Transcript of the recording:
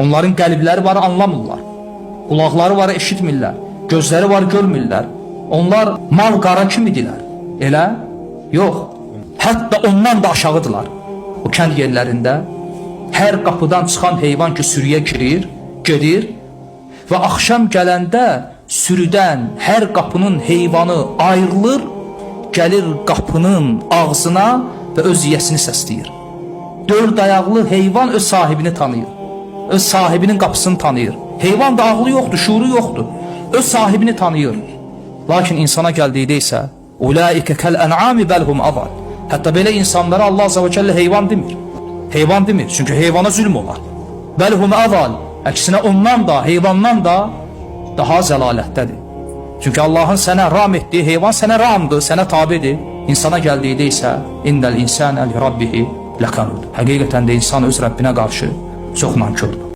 Onların qəlbləri var, anlamırlar. Qulaqları var, eşitmirlər. Gözləri var, görmürlər. Onlar mal qara kimidirlər. Elə? Yox. Hətta ondan da aşağıdırlar. O kənd yerlərində hər qapıdan çıxan heyvan ki sürüyə girir, gedir və axşam gələndə sürüdən hər qapının heyvanı ayrılır, gəlir qapının ağzına və öz yiyəsini səsləyir. 4 ayaqlı heyvan öz sahibini tanıyır. Öz sahibinin qapısını tanıyır. Heyvan da ağlı yoxdur, şuuru yoxdur. Öz sahibini tanıyır. Lakin insana gəldikdə isə ulaikə kəl-ən'ami bəlhum adal. Hətta belə insanlara Allah Azze ve Celle heyvan demir. Heyvan demir, çünkü heyvana zülm olar. Bəlhum adal, əksinə ondan da, heyvandan da daha zəlalətdədir. Çünkü Allah'ın sənə ram etdiyi heyvan sənə ramdır, sənə tabidir. İnsana gəldikdə isə innəl insənə li rabbihi ləkanud. Həqiqətən də insan öz Rəbbinə qarşı çox nankördür.